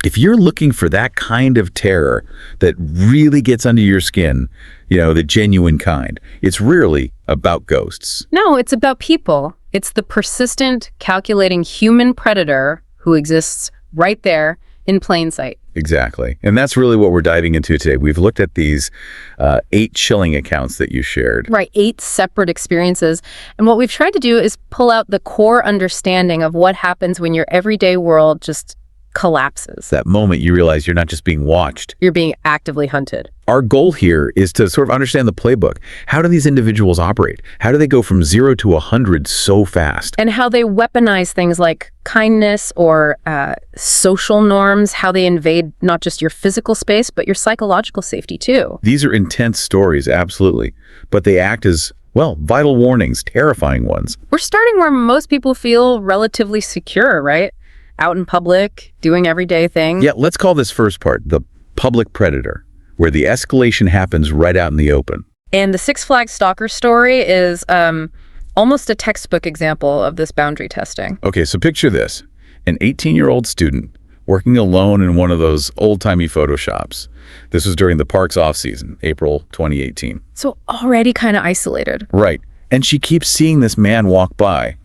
If you're looking for that kind of terror that really gets under your skin, the genuine kind, it's rarely about ghosts. No, it's about people. It's the persistent, calculating human predator who exists right there in plain sight. Exactly. And that's really what we're diving into today. We've looked at these 8 chilling accounts that you shared. Right, 8 separate experiences. And what we've tried to do is pull out the core understanding of what happens when your everyday world just collapses. That moment you realize you're not just being watched. You're being actively hunted. Our goal here is to sort of understand the playbook. How do these individuals operate? How do they go from 0 to 100 so fast? And how they weaponize things like kindness or social norms, how they invade not just your physical space, but your psychological safety too. These are intense stories, absolutely. But they act as, well, vital warnings, terrifying ones. We're starting where most people feel relatively secure, right? Out in public, doing everyday things. Yeah, let's call this first part the public predator, where the escalation happens right out in the open. And the Six Flags Stalker story is almost a textbook example of this boundary testing. Okay, so picture this. An 18-year-old student working alone in one of those old-timey photo shops. This was during the park's off-season, April 2018. So already kind of isolated. Right. And she keeps seeing this man walk by,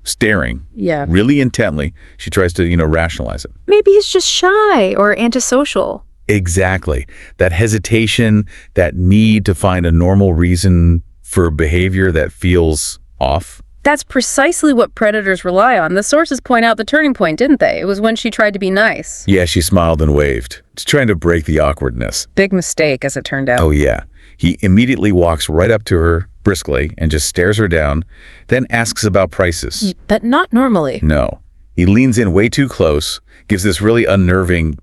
staring really intently. She tries to, rationalize it. Maybe he's just shy or antisocial. Exactly. That hesitation, that need to find a normal reason for behavior that feels off. That's precisely what predators rely on. The sources point out the turning point, didn't they? It was when she tried to be nice. Yeah, she smiled and waved. She's trying to break the awkwardness. Big mistake, as it turned out. Oh, yeah. He immediately walks right up to her briskly and just stares her down, then asks about prices. But not normally. No. He leans in way too close, gives this really unnerving,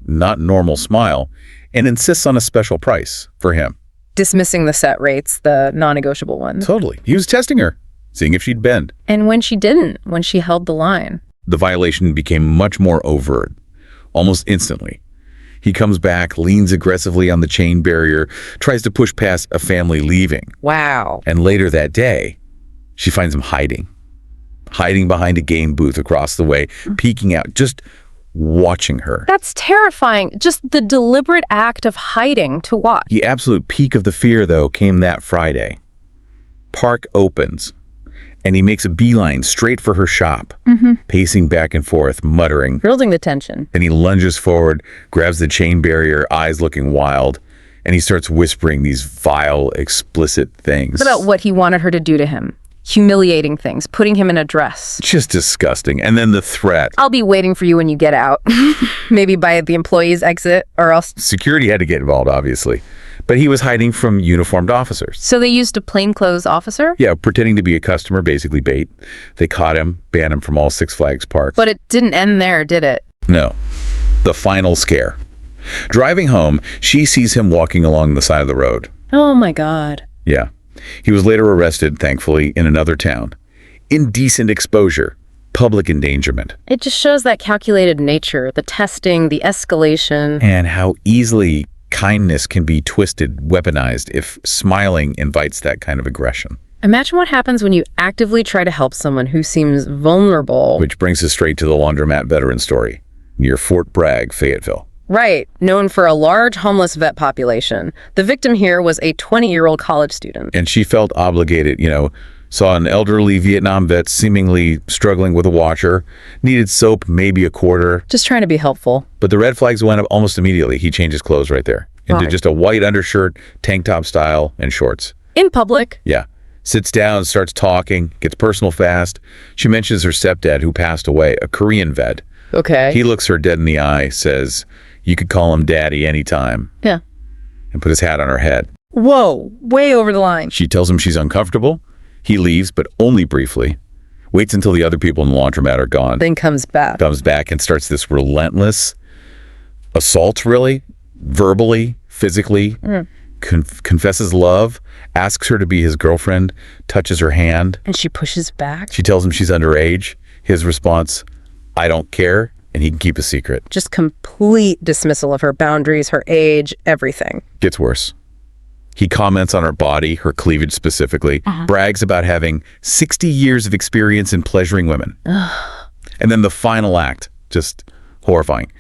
not normal smile, and insists on a special price for him. Dismissing the set rates, the non-negotiable ones. Totally. He was testing her, seeing if she'd bend. And when she didn't, when she held the line. The violation became much more overt, almost instantly. He comes back, leans aggressively on the chain barrier, tries to push past a family leaving. Wow. And later that day, she finds him hiding behind a game booth across the way, peeking out, just watching her. That's terrifying. Just the deliberate act of hiding to watch. The absolute peak of the fear, though, came that Friday. Park opens, and he makes a beeline straight for her shop, pacing back and forth, muttering. Building the tension. Then he lunges forward, grabs the chain barrier, eyes looking wild, and he starts whispering these vile, explicit things. About what he wanted her to do to him. Humiliating things, putting him in a dress. Just disgusting. And then the threat. I'll be waiting for you when you get out. Maybe by the employee's exit, or else... Security had to get involved, obviously. But he was hiding from uniformed officers. So they used a plainclothes officer? Yeah, pretending to be a customer, basically bait. They caught him, banned him from all Six Flags parks. But it didn't end there, did it? No. The final scare. Driving home, she sees him walking along the side of the road. Oh my God. Yeah. He was later arrested, thankfully, in another town. Indecent exposure. Public endangerment. It just shows that calculated nature, the testing, the escalation. And how easily kindness can be twisted, weaponized, if smiling invites that kind of aggression. Imagine what happens when you actively try to help someone who seems vulnerable. Which brings us straight to the laundromat veteran story, near Fort Bragg, Fayetteville. Right, known for a large homeless vet population. The victim here was a 20-year-old college student. And she felt obligated, saw an elderly Vietnam vet seemingly struggling with a washer, needed soap, maybe a quarter. Just trying to be helpful. But the red flags went up almost immediately. He changed his clothes right there into just a white undershirt, tank top style, and shorts. In public. Yeah. Sits down, starts talking, gets personal fast. She mentions her stepdad who passed away, a Korean vet. Okay. He looks her dead in the eye, says, "You could call him Daddy anytime." Yeah. And put his hat on her head. Whoa, way over the line. She tells him she's uncomfortable. He leaves, but only briefly. Waits until the other people in the laundromat are gone. Then comes back. Comes back and starts this relentless assault, really, verbally, physically. Confesses love, asks her to be his girlfriend, touches her hand. And she pushes back? She tells him she's underage. His response, "I don't care," and he can keep a secret. Just complete dismissal of her boundaries, her age, everything. Gets worse. He comments on her body, her cleavage specifically, brags about having 60 years of experience in pleasuring women. And then the final act, just Horrifying.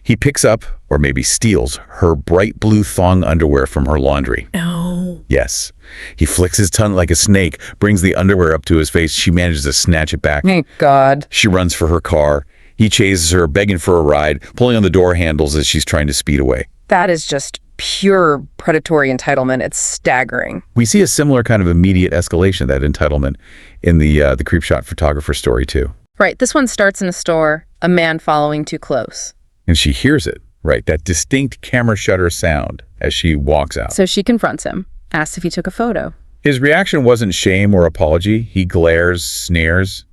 He picks up, or maybe steals, her bright blue thong underwear from her laundry. No. Yes. He flicks his tongue like a snake, brings the underwear up to his face. She manages to snatch it back. Thank God. She runs for her car. He chases her, begging for a ride, pulling on the door handles as she's trying to speed away. That is just pure predatory entitlement. It's staggering. We see a similar kind of immediate escalation of that entitlement in the Creepshot photographer story, too. Right. This one starts in a store, a man following too close. And she hears it, right? That distinct camera shutter sound as she walks out. So she confronts him, asks if he took a photo. His reaction wasn't shame or apology. He glares, sneers,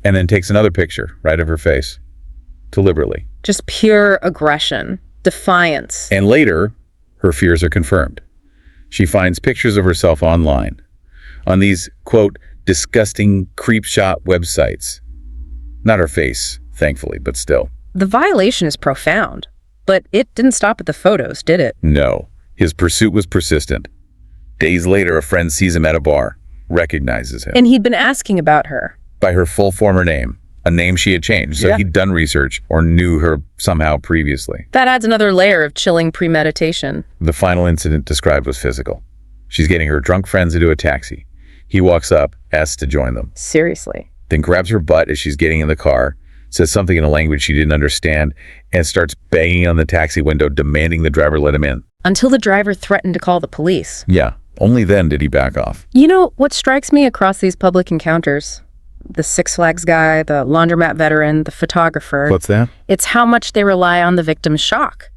and then takes another picture right of her face, deliberately. Just pure aggression, defiance. And later, her fears are confirmed. She finds pictures of herself online on these, quote, disgusting Creepshot websites. Not her face, thankfully, but still. The violation is profound, but it didn't stop at the photos, did it? No. His pursuit was persistent. Days later, a friend sees him at a bar, recognizes him. And he'd been asking about her. By her full former name, a name she had changed, so he'd done research or knew her somehow previously. That adds another layer of chilling premeditation. The final incident described was physical. She's getting her drunk friends into a taxi. He walks up, asks to join them. Seriously. Then grabs her butt as she's getting in the car, says something in a language she didn't understand, and starts banging on the taxi window, demanding the driver let him in. Until the driver threatened to call the police. Yeah, only then did he back off. You know, what strikes me across these public encounters? The Six Flags guy, the laundromat veteran, the photographer. What's that? It's how much they rely on the victim's shock.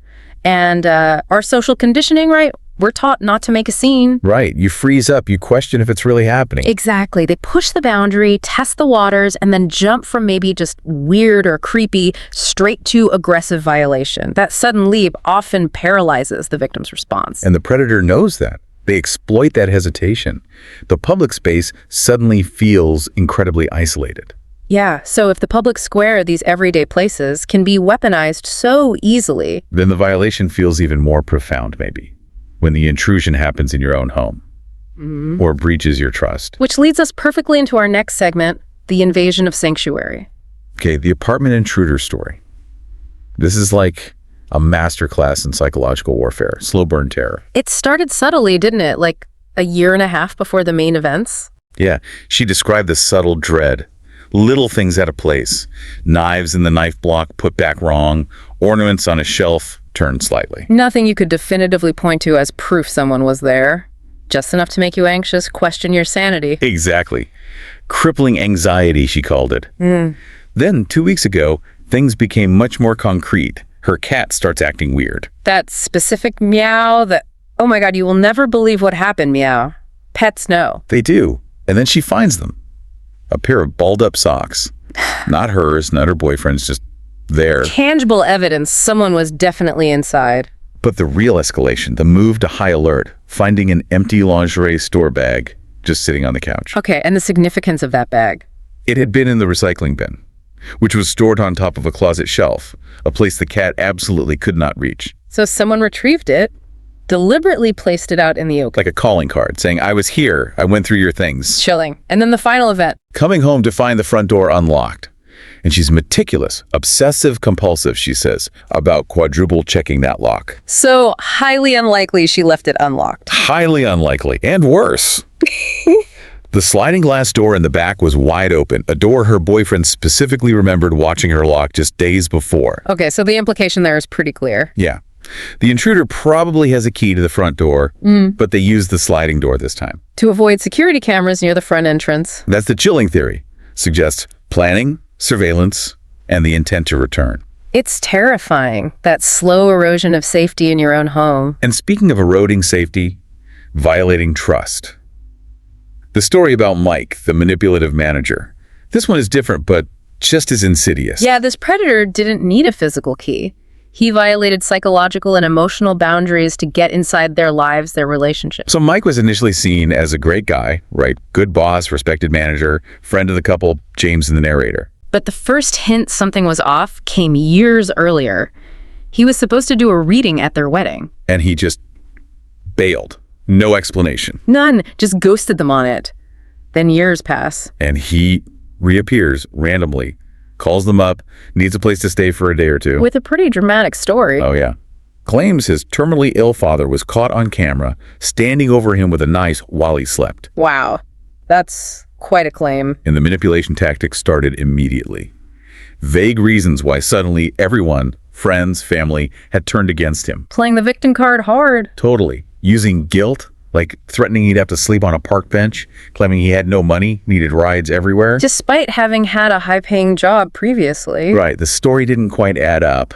And our social conditioning, right? We're taught not to make a scene. Right. You freeze up. You question if it's really happening. Exactly. They push the boundary, test the waters, and then jump from maybe just weird or creepy straight to aggressive violation. That sudden leap often paralyzes the victim's response. And the predator knows that. They exploit that hesitation. The public space suddenly feels incredibly isolated. Yeah, so if the public square, these everyday places, can be weaponized so easily, then the violation feels even more profound, maybe, when the intrusion happens in your own home or breaches your trust. Which leads us perfectly into our next segment, the invasion of sanctuary. Okay, the apartment intruder story. This is like a masterclass in psychological warfare, slow burn terror. It started subtly, didn't it? Like a year and a half before the main events? Yeah, she described the subtle dread. Little things out of place. Knives in the knife block put back wrong. Ornaments on a shelf turned slightly. Nothing you could definitively point to as proof someone was there. Just enough to make you anxious, question your sanity. Exactly. Crippling anxiety, she called it. Then, 2 weeks ago, things became much more concrete. Her cat starts acting weird. That specific meow that, oh my God, you will never believe what happened meow. Pets know. They do. And then she finds them. A pair of balled-up socks. Not hers, not her boyfriend's, just there. Tangible evidence someone was definitely inside. But the real escalation, the move to high alert, finding an empty lingerie store bag just sitting on the couch. Okay, and the significance of that bag. It had been in the recycling bin, which was stored on top of a closet shelf, a place the cat absolutely could not reach. So someone retrieved it, deliberately placed it out in the open. Like a calling card saying, I was here, I went through your things. Chilling. And then the final event. Coming home to find the front door unlocked. And she's meticulous, obsessive compulsive, she says, about quadruple checking that lock. So highly unlikely she left it unlocked. Highly unlikely, and worse. The sliding glass door in the back was wide open, a door her boyfriend specifically remembered watching her lock just days before. Okay, so the implication there is pretty clear. Yeah. The intruder probably has a key to the front door, but they used the sliding door this time. To avoid security cameras near the front entrance. That's the chilling theory. Suggests planning, surveillance, and the intent to return. It's terrifying, that slow erosion of safety in your own home. And speaking of eroding safety, violating trust. The story about Mike, the manipulative manager. This one is different, but just as insidious. Yeah, this predator didn't need a physical key. He violated psychological and emotional boundaries to get inside their lives, their relationships. So Mike was initially seen as a great guy, right? Good boss, respected manager, friend of the couple, James and the narrator. But the first hint something was off came years earlier. He was supposed to do a reading at their wedding. And he just bailed. No explanation. None. Just ghosted them on it. Then years pass. And he reappears randomly calls them up, needs a place to stay for a day or two. With a pretty dramatic story. Oh, yeah. Claims his terminally ill father was caught on camera standing over him with a knife while he slept. Wow. That's quite a claim. And the manipulation tactics started immediately. Vague reasons why suddenly everyone, friends, family, had turned against him. Playing the victim card hard. Totally. Using guilt, like threatening he'd have to sleep on a park bench, claiming he had no money, needed rides everywhere. Despite having had a high-paying job previously. Right. The story didn't quite add up,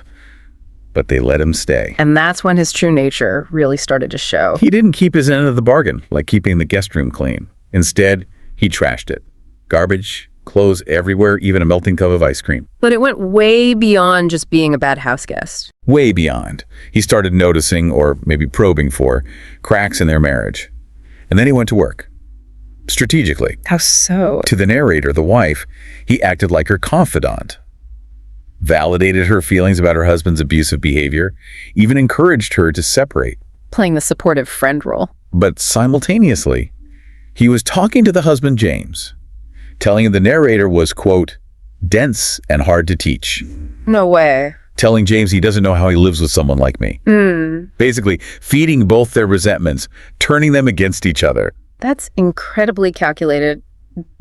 but they let him stay. And that's when his true nature really started to show. He didn't keep his end of the bargain, like keeping the guest room clean. Instead, he trashed it. Garbage, clothes everywhere, even a melting tub of ice cream. But it went way beyond just being a bad house guest. Way beyond. He started noticing, or maybe probing for, cracks in their marriage. And then he went to work. Strategically. How so? To the narrator, the wife, he acted like her confidant. Validated her feelings about her husband's abusive behavior, even encouraged her to separate. Playing the supportive friend role. But simultaneously, he was talking to the husband, James, telling him the narrator was, quote, dense and hard to teach. No way. Telling James he doesn't know how he lives with someone like me. Basically, feeding both their resentments, turning them against each other. That's incredibly calculated.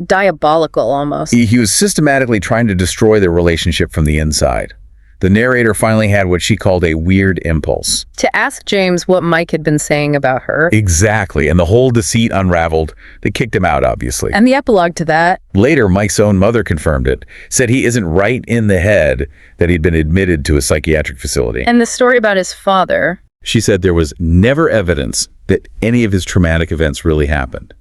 Diabolical, almost. He was systematically trying to destroy their relationship from the inside. The narrator finally had what she called a weird impulse. To ask James what Mike had been saying about her. Exactly, and the whole deceit unraveled. They kicked him out, obviously. And the epilogue to that. Later, Mike's own mother confirmed it, said he isn't right in the head that he'd been admitted to a psychiatric facility. And the story about his father. She said there was never evidence that any of his traumatic events really happened.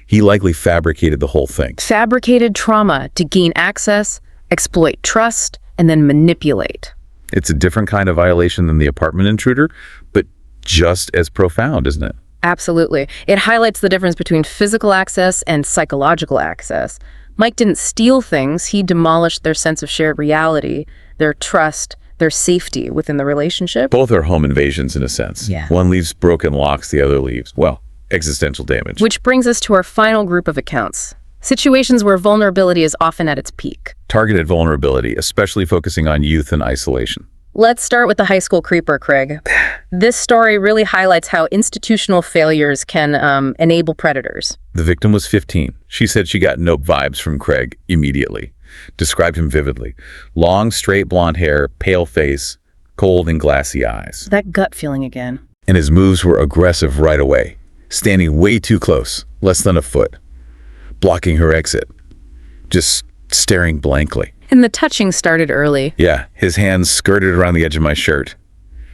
He likely fabricated the whole thing. Fabricated trauma to gain access, exploit trust, and then manipulate. It's a different kind of violation than the apartment intruder, but just as profound, isn't it? Absolutely. It highlights the difference between physical access and psychological access. Mike didn't steal things, he demolished their sense of shared reality, their trust, their safety within the relationship. Both are home invasions in a sense. Yeah. One leaves broken locks, the other leaves, well, existential damage. Which brings us to our final group of accounts. Situations where vulnerability is often at its peak. Targeted vulnerability, especially focusing on youth and isolation. Let's start with the high school creeper, Craig. This story really highlights how institutional failures can enable predators. The victim was 15. She said she got nope vibes from Craig immediately. Described him vividly. Long, straight blonde hair, pale face, cold and glassy eyes. That gut feeling again. And his moves were aggressive right away, standing way too close, less than a foot, blocking her exit, just staring blankly. And the touching started early. Yeah, his hands skirted around the edge of my shirt.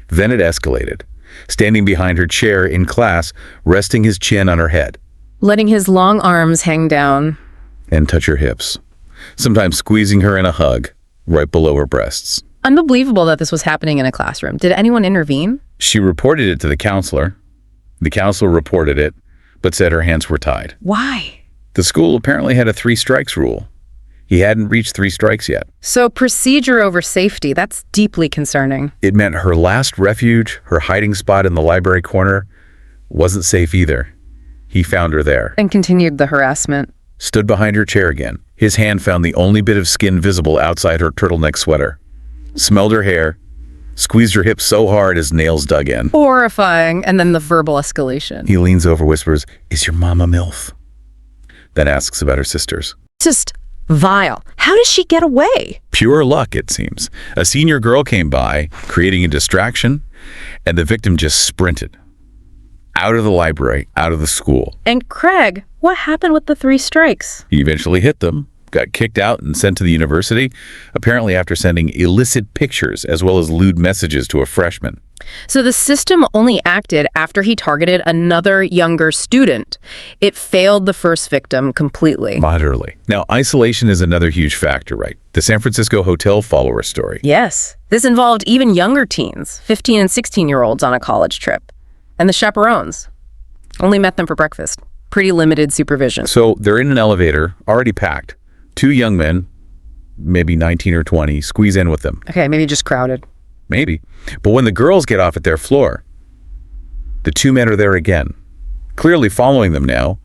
Then it escalated, standing behind her chair in class, resting his chin on her head. Letting his long arms hang down. And touch her hips, sometimes squeezing her in a hug, right below her breasts. Unbelievable that this was happening in a classroom. Did anyone intervene? She reported it to the counselor. The counselor reported it, but said her hands were tied. Why? The school apparently had a 3 strikes rule. He hadn't reached 3 strikes yet. So procedure over safety, that's deeply concerning. It meant her last refuge, her hiding spot in the library corner, wasn't safe either. He found her there. And continued the harassment. Stood behind her chair again. His hand found the only bit of skin visible outside her turtleneck sweater. Smelled her hair, squeezed her hips so hard his nails dug in. Horrifying. And then the verbal escalation. He leans over, whispers, "Is your mom a MILF?" Then asks about her sisters. Just vile. How does she get away? Pure luck, it seems. A senior girl came by, creating a distraction, and the victim just sprinted. Out of the library, out of the school. And Craig, what happened with the 3 strikes? He eventually hit them, got kicked out and sent to the university, apparently after sending illicit pictures as well as lewd messages to a freshman. So the system only acted after he targeted another younger student. It failed the first victim completely. Moderately. Now, isolation is another huge factor, right? The San Francisco hotel follower story. Yes. This involved even younger teens, 15 and 16-year-olds on a college trip. And the chaperones only met them for breakfast. Pretty limited supervision. So they're in an elevator, already packed. 2 young men, maybe 19 or 20, squeeze in with them. Okay, maybe just crowded. Maybe. But when the girls get off at their floor, the 2 men are there again, clearly following them now,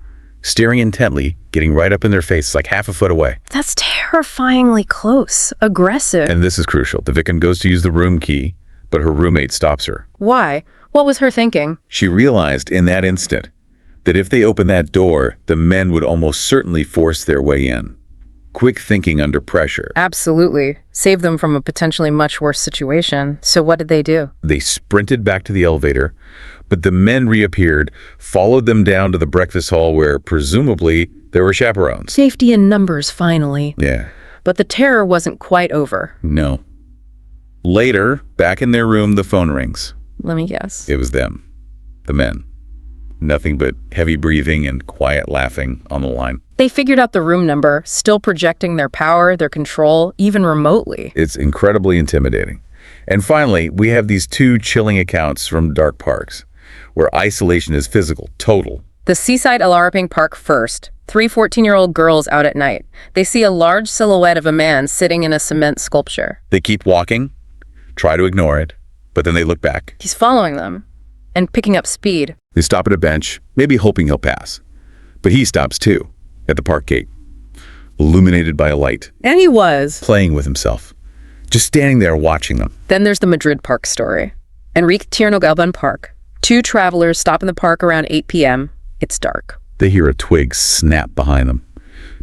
staring intently, getting right up in their face, like half a foot away. That's terrifyingly close. Aggressive. And this is crucial. The victim goes to use the room key, but her roommate stops her. Why? What was her thinking? She realized in that instant that if they opened that door, the men would almost certainly force their way in. Quick thinking under pressure. Absolutely. Save them from a potentially much worse situation. So what did they do? They sprinted back to the elevator, but the men reappeared, followed them down to the breakfast hall where, presumably, there were chaperones. Safety in numbers, finally. Yeah. But the terror wasn't quite over. No. Later, back in their room, the phone rings. Let me guess. It was them. The men. Nothing but heavy breathing and quiet laughing on the line. They figured out the room number, still projecting their power, their control, even remotely. It's incredibly intimidating. And finally, we have these two chilling accounts from dark parks, where isolation is physical, total. The seaside Alarping Park first. 3 14-year-old girls out at night. They see a large silhouette of a man sitting in a cement sculpture. They keep walking, try to ignore it, but then they look back. He's following them and picking up speed. They stop at a bench, maybe hoping he'll pass. But he stops too, at the park gate, illuminated by a light, And he was. playing with himself, just standing there watching them. Then there's the Madrid Park story. Enrique Tierno Galban Park. 2 travelers stop in the park around 8 p.m. It's dark. They hear a twig snap behind them.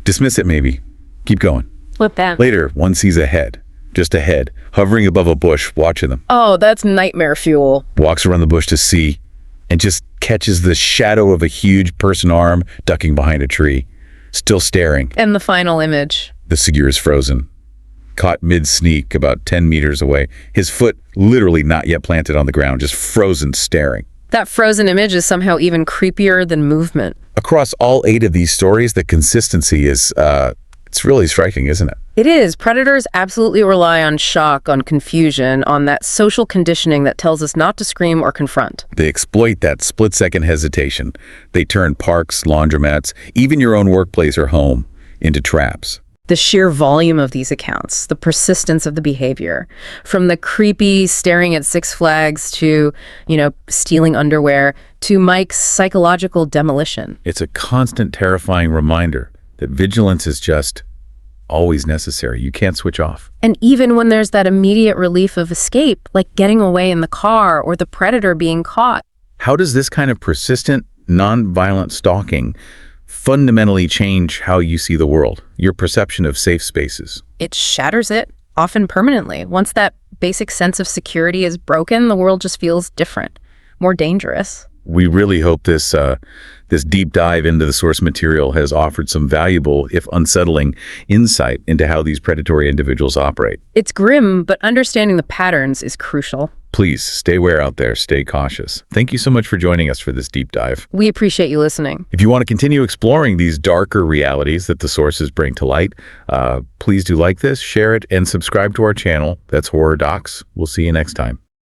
Dismiss it maybe. Keep going. What then? Later, one sees a head, just a head, hovering above a bush, watching them. Oh, that's nightmare fuel. Walks around the bush to see, and just catches the shadow of a huge person arm ducking behind a tree, still staring. And the final image. The Segura is frozen, caught mid-sneak about 10 meters away, his foot literally not yet planted on the ground, just frozen, staring. That frozen image is somehow even creepier than movement. Across all 8 of these stories, the consistency is, it's really striking, isn't it? It is. Predators absolutely rely on shock, on confusion, on that social conditioning that tells us not to scream or confront. They exploit that split-second hesitation. They turn parks, laundromats, even your own workplace or home into traps. The sheer volume of these accounts, the persistence of the behavior, from the creepy staring at Six Flags to, stealing underwear, to Mike's psychological demolition. It's a constant, terrifying reminder that vigilance is just always necessary. You can't switch off. And even when there's that immediate relief of escape, like getting away in the car or the predator being caught. How does this kind of persistent, non-violent stalking fundamentally change how you see the world, your perception of safe spaces? It shatters it, often permanently. Once that basic sense of security is broken, the world just feels different, more dangerous. We really hope this deep dive into the source material has offered some valuable, if unsettling, insight into how these predatory individuals operate. It's grim, but understanding the patterns is crucial. Please stay aware out there, stay cautious. Thank you so much for joining us for this deep dive. We appreciate you listening. If you want to continue exploring these darker realities that the sources bring to light, please do like this, share it, and subscribe to our channel. That's Horror Docx. We'll see you next time.